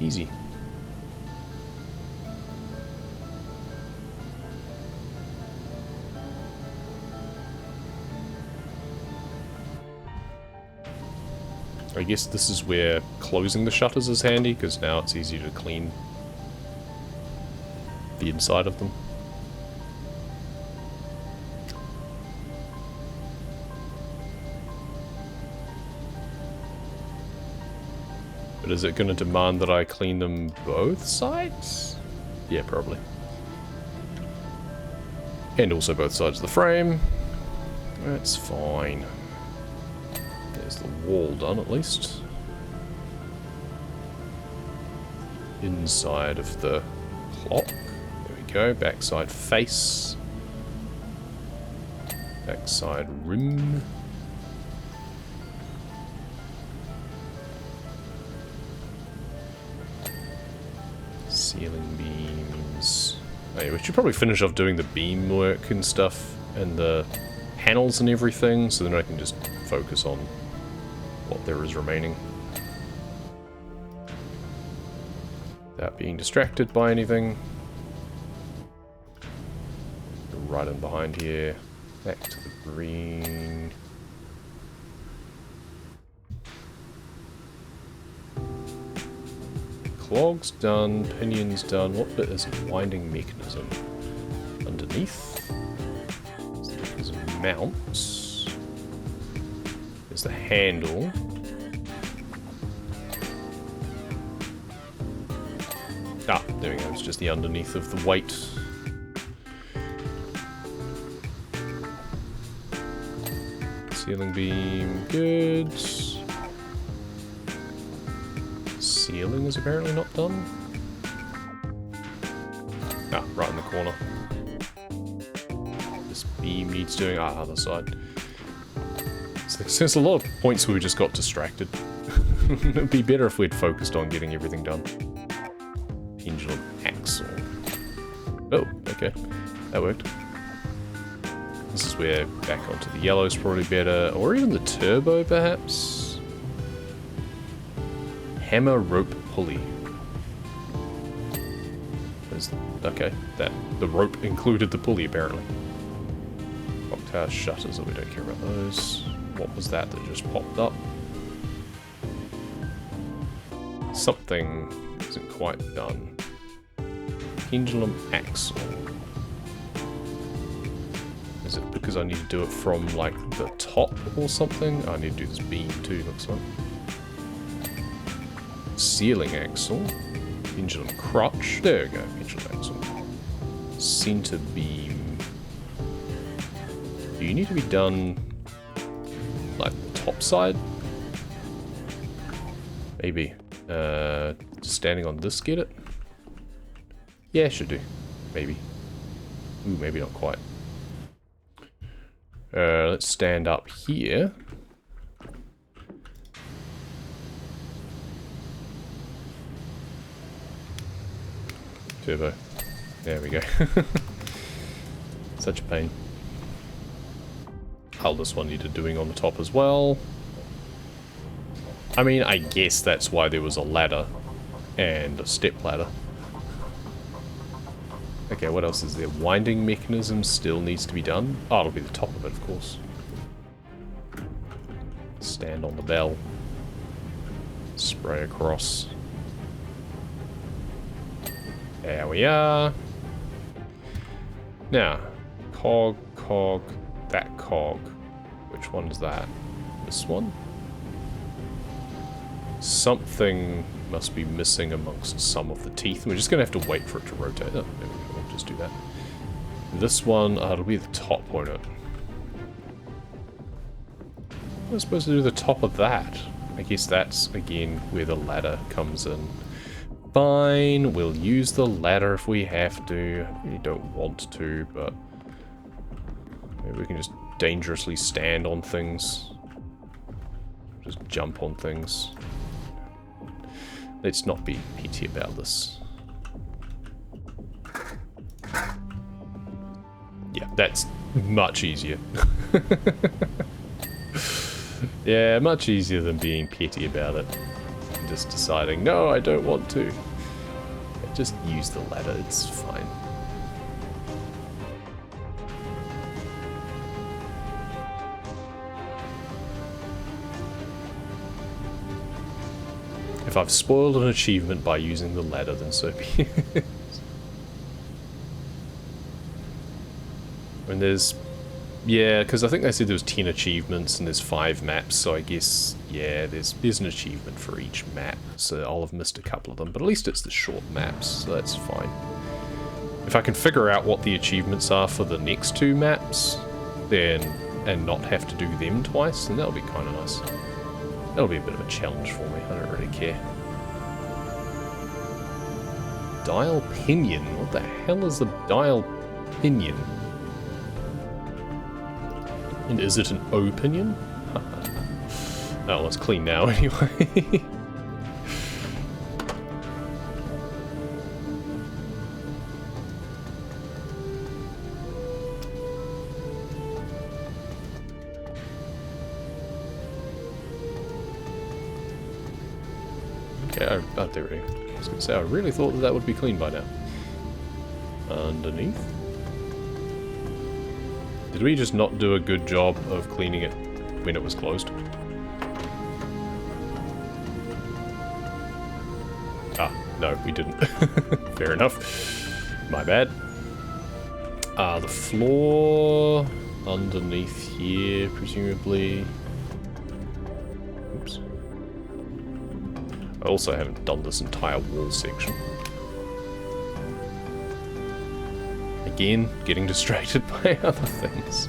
easy. I guess this is where closing the shutters is handy, because now it's easier to clean the inside of them. But is it going to demand that I clean them both sides? Yeah, probably. And also both sides of the frame. That's fine. There's the wall done, at least. Inside of the clock. There we go. Backside face. Backside rim. Hey, we should probably finish off doing the beam work and stuff, and the panels and everything, so then I can just focus on what there is remaining. Without being distracted by anything. Right in behind here. Back to the green. Clogs done, pinions done. What bit is a winding mechanism? Underneath. There's mounts. There's the handle. Ah, there we go. It's just the underneath of the weight. Ceiling beam, good. Ceiling is apparently not done. Ah, right in the corner. This beam needs doing. Ah, other side. So there's a lot of points where we just got distracted. It'd be better if we'd focused on getting everything done. Pendulum axle. Oh, okay. That worked. This is where back onto the yellow is probably better. Or even the turbo, perhaps? Hammer rope pulley. Okay, the rope included the pulley, apparently. Clock tower shutters, oh, we don't care about those. What was that just popped up? Something isn't quite done. Pendulum axle. Is it because I need to do it from, like, the top or something? Oh, I need to do this beam too, looks like. Ceiling axle. Pendulum crotch. There we go, pendulum axle. Center beam. Do you need to be done, like, the top side? Maybe. Just standing on this, get it? Yeah, should do. Maybe. Ooh, maybe not quite. Let's stand up here. Turbo. There we go. Such a pain. Oh, this one needed doing on the top as well. I mean, I guess that's why there was a ladder and a step ladder. Okay, what else is there? Winding mechanism still needs to be done. Oh, it'll be the top of it, of course. Stand on the bell. Spray across. There we are. Now, cog, that cog. Which one is that? This one? Something must be missing amongst some of the teeth. We're just going to have to wait for it to rotate. Oh, there we go. We'll just do that. This one, it'll be the top, won't it? What am I supposed to do the top of that? I guess that's, again, where the ladder comes in. Fine, we'll use the ladder if we have to. I really don't want to, but maybe we can just dangerously stand on things. Just jump on things. Let's not be petty about this. Yeah, that's much easier. Yeah, much easier than being petty about it. And just deciding, no, I don't want to. Just use the ladder, it's fine. If I've spoiled an achievement by using the ladder, then so be it. And there's... Yeah, because I think they said there was 10 achievements and there's 5 maps, so I guess, yeah, there's an achievement for each map. So I'll have missed a couple of them, but at least it's the short maps, so that's fine. If I can figure out what the achievements are for the next 2 maps, then, and not have to do them twice, then that'll be kind of nice. That'll be a bit of a challenge for me, I don't really care. Dial pinion? What the hell is the dial pinion? And is it an opinion? Oh, well, it's clean now anyway. Okay, oh, there we go. I was going to say, I really thought that would be clean by now. Underneath. Did we just not do a good job of cleaning it when it was closed? Ah, no, we didn't. Fair enough. My bad. The floor underneath here, presumably. Oops. I also haven't done this entire wall section. Again, getting distracted by other things.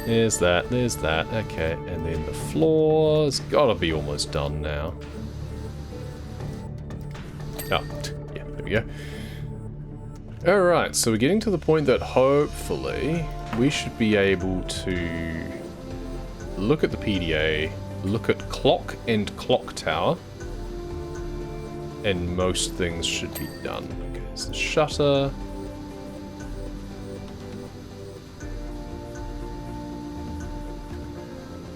There's that, okay. And then the floor's gotta be almost done now. Oh, yeah, there we go. Alright, so we're getting to the point that hopefully we should be able to look at the PDA, look at clock and clock tower, and most things should be done. Okay, there's the shutter.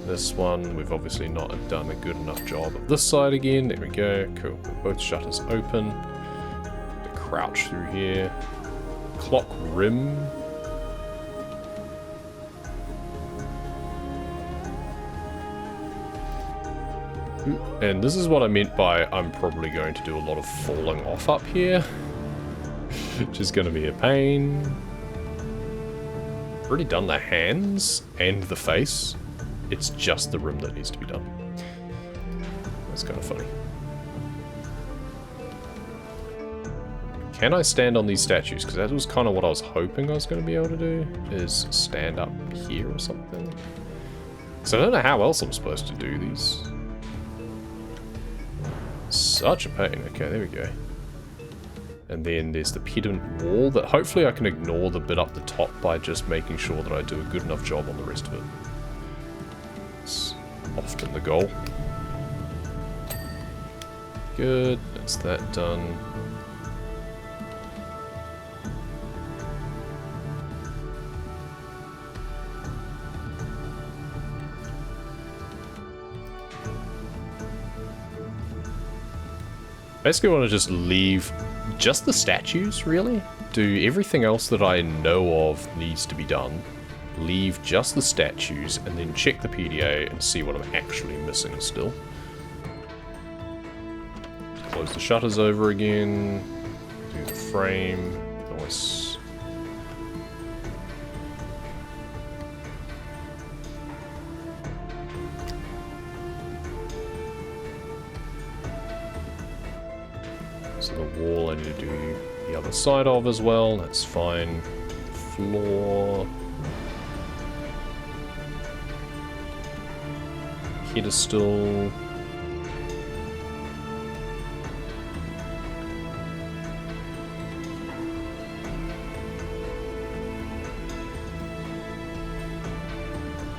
This one, we've obviously not done a good enough job of this side again. There we go, cool. Both shutters open. Crouch through here. Clock rim. And this is what I meant by I'm probably going to do a lot of falling off up here. Which is going to be a pain. Already done the hands and the face. It's just the rim that needs to be done. That's kind of funny. Can I stand on these statues? Because that was kind of what I was hoping I was going to be able to do, is stand up here or something. So I don't know how else I'm supposed to do these. Such a pain. Okay, there we go. And then there's the pedant wall that hopefully I can ignore the bit up the top by just making sure that I do a good enough job on the rest of it. It's often the goal. Good, that's that done. Basically, I want to just leave just the statues, really. Do everything else that I know of needs to be done. Leave just the statues, and then check the PDA and see what I'm actually missing still. Close the shutters over again. Do the frame. Nice. So the wall I need to do the other side of as well, that's fine. Floor. Pedestal.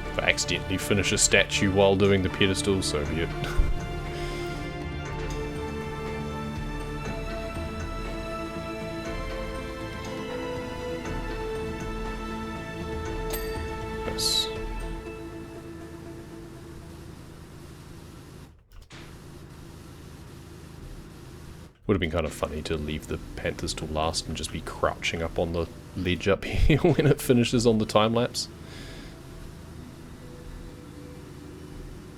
If I accidentally finish a statue while doing the pedestal, so be it. Would have been kind of funny to leave the panthers till last and just be crouching up on the ledge up here when it finishes on the time lapse.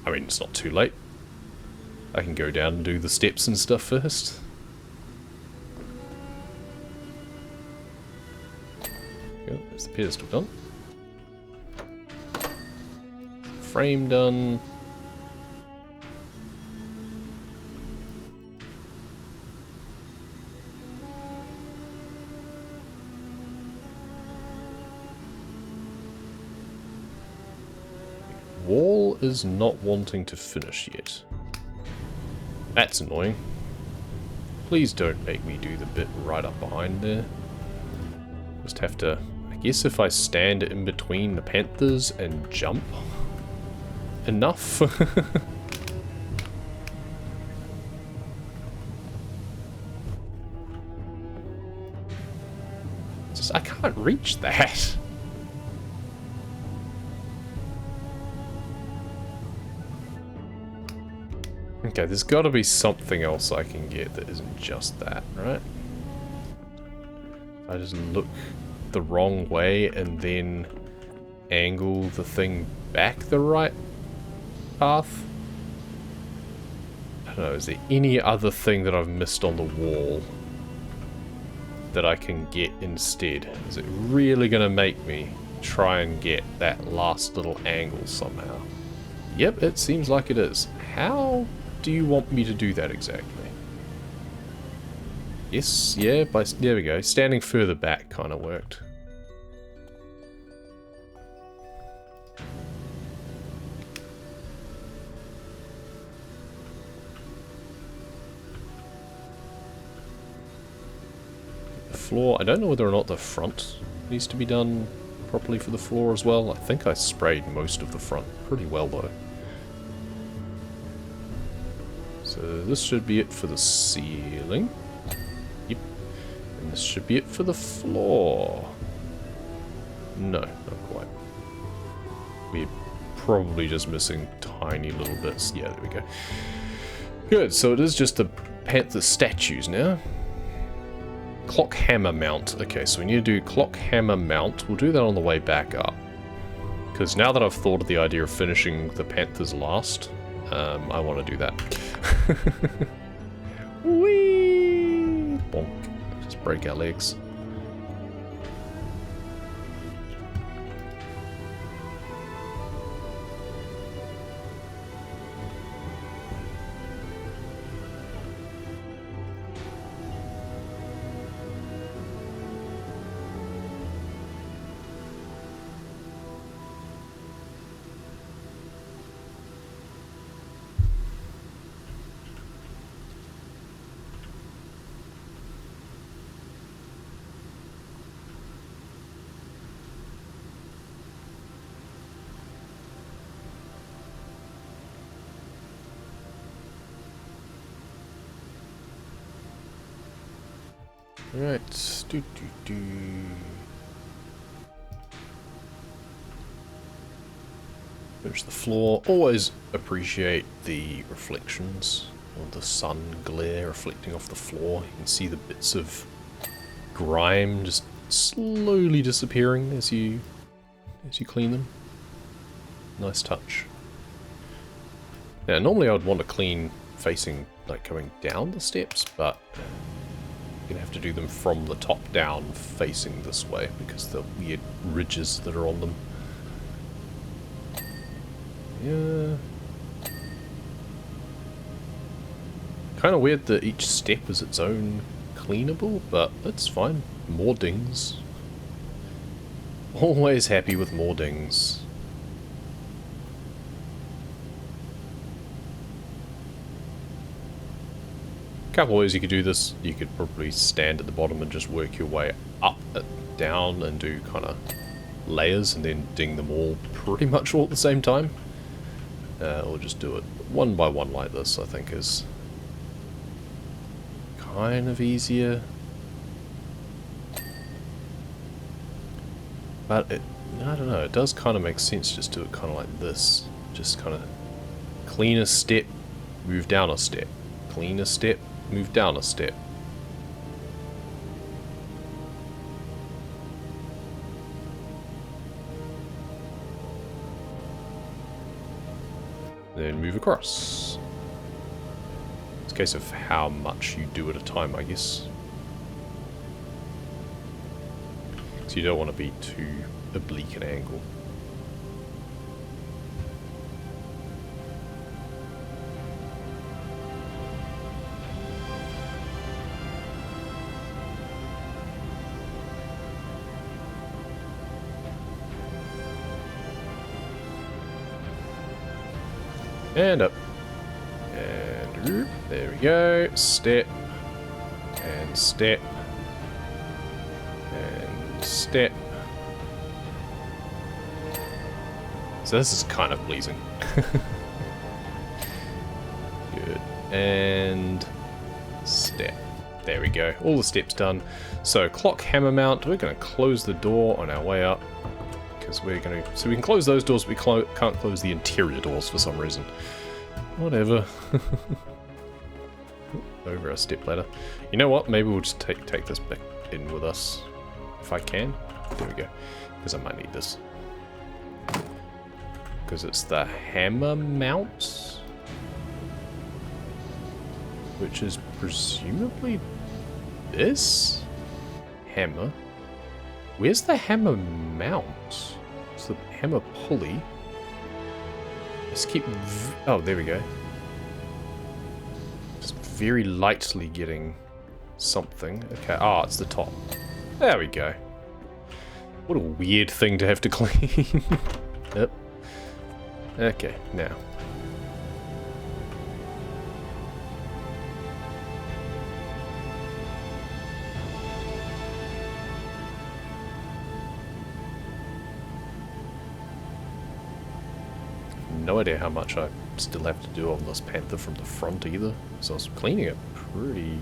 I mean, it's not too late. I can go down and do the steps and stuff first. Go, there's the pedestal done. Frame done. Wall is not wanting to finish yet. That's annoying. Please don't make me do the bit right up behind there. Just have to... I guess if I stand in between the panthers and jump enough. Just, I can't reach that. Okay, there's got to be something else I can get that isn't just that, right? If I just look the wrong way and then angle the thing back the right path? I don't know, is there any other thing that I've missed on the wall that I can get instead? Is it really going to make me try and get that last little angle somehow? Yep, it seems like it is. How do you want me to do that exactly? Yes, yeah, there we go. Standing further back kind of worked. The floor, I don't know whether or not the front needs to be done properly for the floor as well. I think I sprayed most of the front pretty well though. So this should be it for the ceiling. Yep. And this should be it for the floor. No, not quite. We're probably just missing tiny little bits. Yeah, there we go. Good, so it is just the panther statues now. Clock hammer mount. Okay, so we need to do clock hammer mount. We'll do that on the way back up. Because now that I've thought of the idea of finishing the panthers last, I want to do that. Whee! Bonk. Just break our legs. Right, Finish the floor. Always appreciate the reflections of the sun glare reflecting off the floor. You can see the bits of grime just slowly disappearing as you clean them. Nice touch. Now, normally I would want to clean facing, like, coming down the steps, but you're gonna have to do them from the top down facing this way because of the weird ridges that are on them. Yeah. Kind of weird that each step is its own cleanable, but that's fine. More dings. Always happy with more dings. Couple ways you could do this. You could probably stand at the bottom and just work your way up and down and do kind of layers and then ding them all pretty much all at the same time. Or just do it one by one like this, I think is kind of easier. But I don't know, it does kind of make sense just do it kind of like this. Just kind of clean a step, move down a step. Clean a step, move down a step. Then move across. It's a case of how much you do at a time, I guess. So you don't want to be too oblique an angle. And up. And there we go. Step. And step. And step. So this is kind of pleasing. Good. And step. There we go. All the steps done. So clock hammer mount. We're going to close the door on our way up. We're going to, so we can close those doors, but we can't close the interior doors for some reason. whatever. Over a step ladder. You know what? Maybe we'll just take this back in with us. If I can. There we go. Because I might need this. Because it's the hammer mount. Which is presumably this? Hammer. Where's the hammer mount? It's the hammer pulley. Let's keep... Oh, there we go. Just very lightly getting something. Okay, ah, it's the top. There we go. What a weird thing to have to clean. Yep. Okay, now. No idea how much I still have to do on this Panther from the front either. So I was cleaning it pretty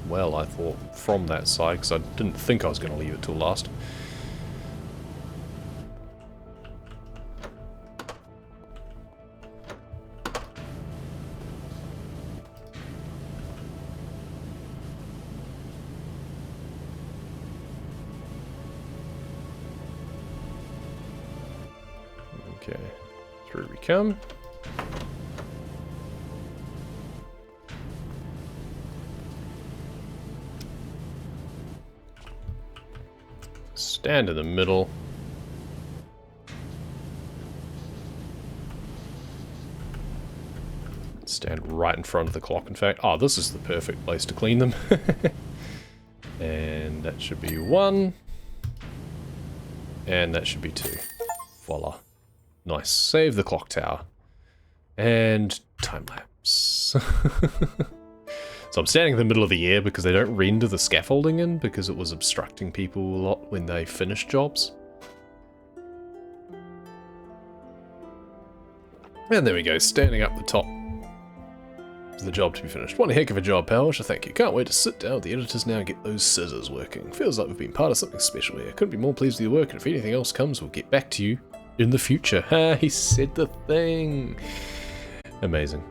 well, I thought, from that side, because I didn't think I was going to leave it till last. Okay. Through we come. Stand in the middle. Stand right in front of the clock, in fact. Oh, this is the perfect place to clean them. And that should be 1. And that should be 2. Voila. Nice. Save the clock tower. And time lapse. So I'm standing in the middle of the air because they don't render the scaffolding in because it was obstructing people a lot when they finish jobs. And there we go, standing up the top for the job to be finished. One heck of a job, pal. I should thank you. Can't wait to sit down with the editors now and get those scissors working. Feels like we've been part of something special here. Couldn't be more pleased with your work, and if anything else comes, we'll get back to you in the future. Ha, he said the thing. Amazing.